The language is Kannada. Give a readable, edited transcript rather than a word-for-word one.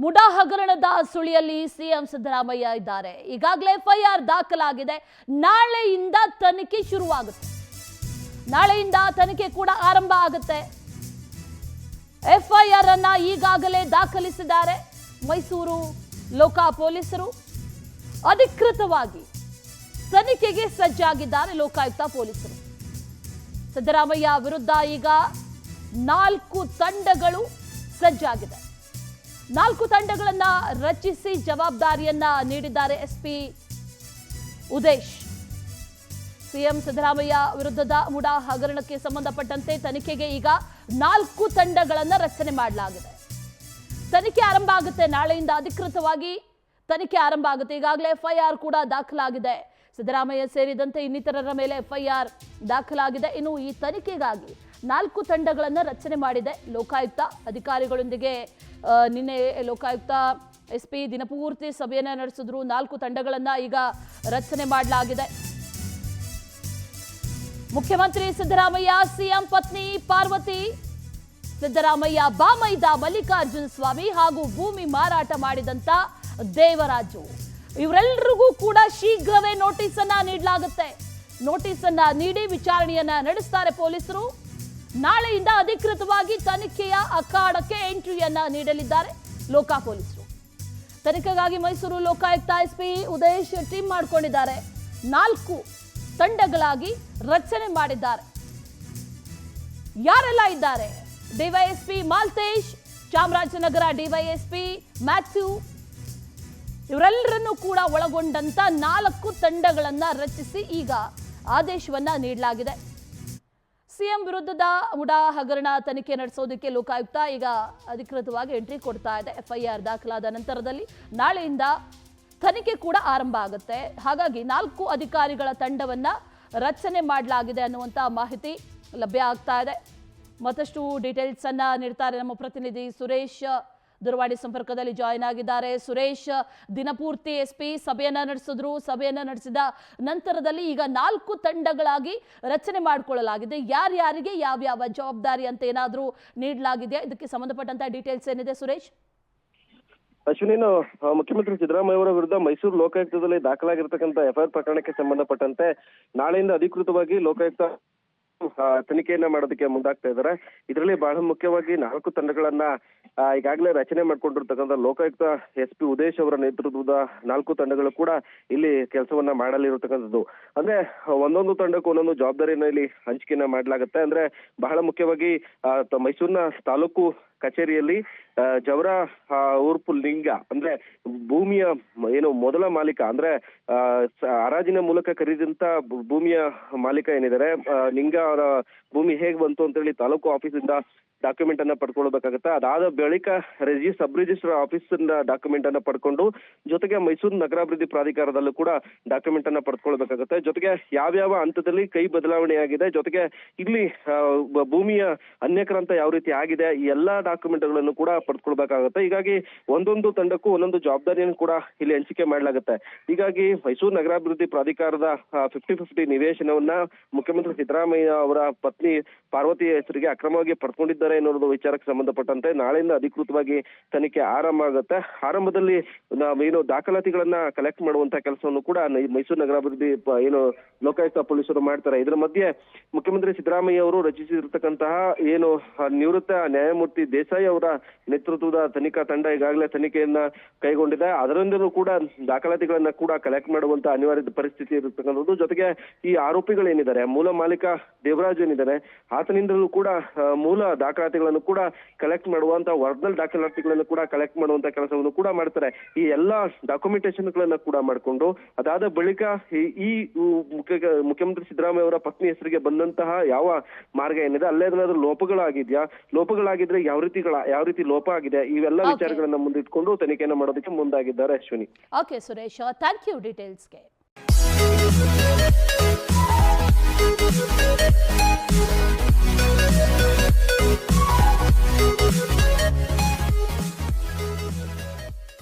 ಮುಡಾ ಹಗರಣದ ಸುಳಿಯಲ್ಲಿ ಸಿಎಂ ಸಿದ್ದರಾಮಯ್ಯ ಇದ್ದಾರೆ. ಈಗಾಗಲೇ ಎಫ್ಐಆರ್ ದಾಖಲಾಗಿದೆ. ನಾಳೆಯಿಂದ ತನಿಖೆ ಶುರುವಾಗುತ್ತೆ. ನಾಳೆಯಿಂದ ತನಿಖೆ ಕೂಡ ಆರಂಭ ಆಗುತ್ತೆ. ಎಫ್ಐಆರ್ ಅನ್ನ ಈಗಾಗಲೇ ದಾಖಲಿಸಿದ್ದಾರೆ ಮೈಸೂರು ಲೋಕ ಪೊಲೀಸರು. ಅಧಿಕೃತವಾಗಿ ತನಿಖೆಗೆ ಸಜ್ಜಾಗಿದ್ದಾರೆ ಲೋಕಾಯುಕ್ತ ಪೊಲೀಸರು. ಸಿದ್ದರಾಮಯ್ಯ ವಿರುದ್ಧ ಈಗ 4 ತಂಡಗಳು ಸಜ್ಜಾಗಿದೆ. 4 ತಂಡಗಳನ್ನ ರಚಿಸಿ ಜವಾಬ್ದಾರಿಯನ್ನ ನೀಡಿದ್ದಾರೆ ಎಸ್ಪಿ ಉದೇಶ್. ಸಿಎಂ ಸಿದ್ದರಾಮಯ್ಯ ವಿರುದ್ಧದ ಮುಡಾ ಹಗರಣಕ್ಕೆ ಸಂಬಂಧಪಟ್ಟಂತೆ ತನಿಖೆಗೆ ಈಗ 4 ತಂಡಗಳನ್ನ ರಚನೆ ಮಾಡಲಾಗಿದೆ. ತನಿಖೆ ಆರಂಭ ಆಗುತ್ತೆ. ನಾಳೆಯಿಂದ ಅಧಿಕೃತವಾಗಿ ತನಿಖೆ ಆರಂಭ ಆಗುತ್ತೆ. ಈಗಾಗಲೇ ಎಫ್ಐಆರ್ ಕೂಡ ದಾಖಲಾಗಿದೆ. ಸಿದ್ದರಾಮಯ್ಯ ಸೇರಿದಂತೆ ಇನ್ನಿತರರ ಮೇಲೆ ಎಫ್ಐಆರ್ ದಾಖಲಾಗಿದೆ. ಇನ್ನು ಈ ತನಿಖೆಗಾಗಿ 4 ತಂಡಗಳನ್ನು ರಚನೆ ಮಾಡಿದೆ ಲೋಕಾಯುಕ್ತ. ಅಧಿಕಾರಿಗಳೊಂದಿಗೆ ನಿನ್ನೆ ಲೋಕಾಯುಕ್ತ ಎಸ್ಪಿ ದಿನಪೂರ್ತಿ ಸಭೆಯನ್ನ ನಡೆಸಿದ್ರು. 4 ತಂಡಗಳನ್ನ ಈಗ ರಚನೆ ಮಾಡಲಾಗಿದೆ. ಮುಖ್ಯಮಂತ್ರಿ ಸಿದ್ದರಾಮಯ್ಯ, ಸಿಎಂ ಪತ್ನಿ ಪಾರ್ವತಿ, ಸಿದ್ದರಾಮಯ್ಯ ಬಾಮೈದ ಮಲ್ಲಿಕಾರ್ಜುನ ಸ್ವಾಮಿ ಹಾಗೂ ಭೂಮಿ ಮಾರಾಟ ಮಾಡಿದಂತ ದೇವರಾಜು, ಇವರೆಲ್ಲರಿಗೂ ಕೂಡ ಶೀಘ್ರವೇ ನೋಟಿಸ್ ಅನ್ನ ನೀಡಲಾಗುತ್ತೆ. ನೋಟಿಸ್ ಅನ್ನ ನೀಡಿ ವಿಚಾರಣೆಯನ್ನ ನಡೆಸ್ತಾರೆ ಪೊಲೀಸರು. ನಾಳೆಯಿಂದ ಅಧಿಕೃತವಾಗಿ ತನಿಖೆಯ ಅಖಾಡಕ್ಕೆ ಎಂಟ್ರಿಯನ್ನ ನೀಡಲಿದ್ದಾರೆ ಲೋಕ ಪೊಲೀಸರು. ತನಿಖೆಗಾಗಿ ಮೈಸೂರು ಲೋಕಾಯುಕ್ತ ಎಸ್ಪಿ ಉದೇಶ್ ಟೀಮ್ ಮಾಡಿಕೊಂಡಿದ್ದಾರೆ. 4 ತಂಡಗಳಾಗಿ ರಚನೆ ಮಾಡಿದ್ದಾರೆ. ಯಾರೆಲ್ಲ ಇದ್ದಾರೆ? DYSP Maltesh, Chamarajanagar DYSP Mathew, ಇವರೆಲ್ಲರನ್ನೂ ಕೂಡ ಒಳಗೊಂಡಂತ 4 ತಂಡಗಳನ್ನ ರಚಿಸಿ ಈಗ ಆದೇಶವನ್ನ ನೀಡಲಾಗಿದೆ. ಸಿಎಂ ವಿರುದ್ಧದ ಮುಡಾ ಹಗರಣ ತನಿಖೆ ನಡೆಸೋದಕ್ಕೆ ಲೋಕಾಯುಕ್ತ ಈಗ ಅಧಿಕೃತವಾಗಿ ಎಂಟ್ರಿ ಕೊಡ್ತಾ ಇದೆ. ಎಫ್ಐಆರ್ ದಾಖಲಾದ ನಂತರದಲ್ಲಿ ನಾಳೆಯಿಂದ ತನಿಖೆ ಕೂಡ ಆರಂಭ ಆಗುತ್ತೆ. ಹಾಗಾಗಿ 4 ಅಧಿಕಾರಿಗಳ ತಂಡವನ್ನ ರಚನೆ ಮಾಡಲಾಗಿದೆ ಅನ್ನುವಂಥ ಮಾಹಿತಿ ಲಭ್ಯ ಆಗ್ತಾ ಇದೆ. ಮತ್ತಷ್ಟು ಡೀಟೇಲ್ಸ್ ಅನ್ನ ನೀಡ್ತಾರೆ ನಮ್ಮ ಪ್ರತಿನಿಧಿ ಸುರೇಶ್. ದೂರವಾಣಿ ಸಂಪರ್ಕದಲ್ಲಿ ಜಾಯಿನ್ ಆಗಿದ್ದಾರೆ. ಸುರೇಶ್, ದಿನಪೂರ್ತಿ ಎಸ್ಪಿ ಸಭೆಯನ್ನ ನಡೆಸಿದ್ರು. ಸಭೆಯನ್ನ ನಡೆಸಿದ ನಂತರದಲ್ಲಿ ಈಗ 4 ತಂಡಗಳಾಗಿ ರಚನೆ ಮಾಡಿಕೊಳ್ಳಲಾಗಿದೆ. ಯಾರ್ಯಾರಿಗೆ ಯಾವ್ಯಾವ ಜವಾಬ್ದಾರಿ ಅಂತ ಏನಾದರೂ ನೀಡಲಾಗಿದೆಯಾ? ಇದಕ್ಕೆ ಸಂಬಂಧಪಟ್ಟಂತ ಡೀಟೇಲ್ಸ್ ಏನಿದೆ ಸುರೇಶ್? ಅಶ್ವಿನಿ, ಮುಖ್ಯಮಂತ್ರಿ ಸಿದ್ದರಾಮಯ್ಯ ಅವರ ವಿರುದ್ಧ ಮೈಸೂರು ಲೋಕಾಯುಕ್ತದಲ್ಲಿ ದಾಖಲಾಗಿರ್ತಕ್ಕಂಥ ಎಫ್ಐಆರ್ ಪ್ರಕರಣಕ್ಕೆ ಸಂಬಂಧಪಟ್ಟಂತೆ ನಾಳೆಯಿಂದ ಅಧಿಕೃತವಾಗಿ ಲೋಕಾಯುಕ್ತ ತನಿಖೆಯನ್ನ ಮಾಡೋದಕ್ಕೆ ಮುಂದಾಗ್ತಾ ಇದ್ದಾರೆ. ಇದರಲ್ಲಿ ಬಹಳ ಮುಖ್ಯವಾಗಿ 4 ತಂಡಗಳನ್ನ ಈಗಾಗಲೇ ರಚನೆ ಮಾಡ್ಕೊಂಡಿರ್ತಕ್ಕಂಥ ಲೋಕಾಯುಕ್ತ ಎಸ್ಪಿ ಉದೇಶ್ ಅವರ ನೇತೃತ್ವದ 4 ತಂಡಗಳು ಕೂಡ ಇಲ್ಲಿ ಕೆಲಸವನ್ನ ಮಾಡಲಿರತಕ್ಕಂಥದ್ದು. ಅಂದ್ರೆ ಒಂದೊಂದು ತಂಡಕ್ಕೂ ಒಂದೊಂದು ಜವಾಬ್ದಾರಿಯನ್ನ ಇಲ್ಲಿ ಹಂಚಿಕೆಯನ್ನ ಮಾಡಲಾಗುತ್ತೆ. ಅಂದ್ರೆ ಬಹಳ ಮುಖ್ಯವಾಗಿ ಮೈಸೂರಿನ ತಾಲೂಕು ಕಚೇರಿಯಲ್ಲಿ ಜವರ ಉರ್ಪು ಲಿಂಗ, ಅಂದ್ರೆ ಭೂಮಿಯ ಏನು ಮೊದಲ ಮಾಲೀಕ, ಅಂದ್ರೆ ಹರಾಜಿನ ಮೂಲಕ ಖರೀದಂತ ಭೂಮಿಯ ಮಾಲೀಕ ಏನಿದ್ದಾರೆ ಲಿಂಗ ಅವರ ಭೂಮಿ ಹೇಗ್ ಬಂತು ಅಂತ ಹೇಳಿ ತಾಲೂಕು ಆಫೀಸಿಂದ ಡಾಕ್ಯುಮೆಂಟ್ ಅನ್ನ ಪಡ್ಕೊಳ್ಬೇಕಾಗತ್ತೆ. ಅದಾದ ಬಳಿಕ ಸಬ್ ರಿಜಿಸ್ಟರ್ ಆಫೀಸ್ ಡಾಕ್ಯುಮೆಂಟ್ ಅನ್ನ ಪಡ್ಕೊಂಡು ಜೊತೆಗೆ ಮೈಸೂರು ನಗರಾಭಿವೃದ್ಧಿ ಪ್ರಾಧಿಕಾರದಲ್ಲೂ ಕೂಡ ಡಾಕ್ಯುಮೆಂಟ್ ಅನ್ನ ಪಡ್ಕೊಳ್ಬೇಕಾಗತ್ತೆ. ಜೊತೆಗೆ ಯಾವ್ಯಾವ ಹಂತದಲ್ಲಿ ಕೈ ಬದಲಾವಣೆ ಆಗಿದೆ, ಜೊತೆಗೆ ಇಲ್ಲಿ ಭೂಮಿಯ ಅನ್ಯಕ್ರಾಂತ ಯಾವ ರೀತಿ ಆಗಿದೆ, ಈ ಎಲ್ಲಾ ಡಾಕ್ಯುಮೆಂಟ್ ಗಳನ್ನು ಕೂಡ ಪಡ್ಕೊಳ್ಬೇಕಾಗತ್ತೆ. ಹೀಗಾಗಿ ಒಂದೊಂದು ತಂಡಕ್ಕೂ ಒಂದೊಂದು ಜವಾಬ್ದಾರಿಯನ್ನು ಕೂಡ ಇಲ್ಲಿ ಹಂಚಿಕೆ ಮಾಡಲಾಗುತ್ತೆ. ಹೀಗಾಗಿ ಮೈಸೂರು ನಗರಾಭಿವೃದ್ಧಿ ಪ್ರಾಧಿಕಾರದ 50-50 ನಿವೇಶನವನ್ನ ಮುಖ್ಯಮಂತ್ರಿ ಸಿದ್ದರಾಮಯ್ಯ ಅವರ ಪತ್ನಿ ಪಾರ್ವತಿ ಹೆಸರಿಗೆ ಅಕ್ರಮವಾಗಿ ಪಡ್ಕೊಂಡಿದ್ದಾರೆ ಎನ್ನುವುದು ವಿಚಾರಕ್ಕೆ ಸಂಬಂಧಪಟ್ಟಂತೆ ನಾಳೆಯಿಂದ ಅಧಿಕೃತವಾಗಿ ತನಿಖೆ ಆರಂಭ ಆಗುತ್ತೆ. ಆರಂಭದಲ್ಲಿ ಏನು ದಾಖಲಾತಿಗಳನ್ನ ಕಲೆಕ್ಟ್ ಮಾಡುವಂತ ಕೆಲಸವನ್ನು ಕೂಡ ಮೈಸೂರು ನಗರಾಭಿವೃದ್ಧಿ ಏನು ಲೋಕಾಯುಕ್ತ ಪೊಲೀಸರು ಮಾಡ್ತಾರೆ. ಇದರ ಮಧ್ಯೆ ಮುಖ್ಯಮಂತ್ರಿ ಸಿದ್ದರಾಮಯ್ಯ ಅವರು ರಚಿಸಿರ್ತಕ್ಕಂತಹ ಏನು ನಿವೃತ್ತ ನ್ಯಾಯಮೂರ್ತಿ ದೇಸಾಯಿ ಅವರ ನೇತೃತ್ವದ ತನಿಖಾ ತಂಡ ಈಗಾಗಲೇ ತನಿಖೆಯನ್ನ ಕೈಗೊಂಡಿದೆ. ಅದರಿಂದಲೂ ಕೂಡ ದಾಖಲಾತಿಗಳನ್ನ ಕೂಡ ಕಲೆಕ್ಟ್ ಮಾಡುವಂತ ಅನಿವಾರ್ಯ ಪರಿಸ್ಥಿತಿ ಇರತಕ್ಕಂಥದ್ದು. ಜೊತೆಗೆ ಈ ಆರೋಪಿಗಳೇನಿದ್ದಾರೆ, ಮೂಲ ಮಾಲೀಕ ದೇವರಾಜ್ ಏನಿದ್ದಾನೆ, ಆತನಿಂದಲೂ ಕೂಡ ಮೂಲ ದಾಖಲಾತಿಗಳನ್ನು ಕೂಡ ಕಲೆಕ್ಟ್ ಮಾಡುವಂತ ಒರಿಜಿನಲ್ ದಾಖಲಾತಿಗಳನ್ನು ಕೂಡ ಕಲೆಕ್ಟ್ ಮಾಡುವಂತ ಕೆಲಸವನ್ನು ಕೂಡ ಮಾಡ್ತಾರೆ. ಈ ಎಲ್ಲಾ ಡಾಕ್ಯುಮೆಂಟೇಶನ್ ಗಳನ್ನ ಕೂಡ ಮಾಡಿಕೊಂಡು ಅದಾದ ಬಳಿಕ ಈ ಮುಖ್ಯಮಂತ್ರಿ ಸಿದ್ದರಾಮಯ್ಯ ಅವರ ಪತ್ನಿ ಹೆಸರಿಗೆ ಬಂದಂತಹ ಯಾವ ಮಾರ್ಗ ಏನಿದೆ ಅಲ್ಲೇನಾದ್ರೂ ಲೋಪಗಳಾಗಿದ್ರೆ ಯಾವ ರೀತಿ ಲೋಪ ಆಗಿದೆ, ಇವೆಲ್ಲ ವಿಚಾರಗಳನ್ನ ಮುಂದಿಟ್ಕೊಂಡು ತನಿಖೆಯನ್ನು ಮಾಡೋದಕ್ಕೆ ಮುಂದಾಗಿದ್ದಾರೆ Ashwini. Okay Suresh, thank you ಡೀಟೇಲ್ಸ್ಗೆ.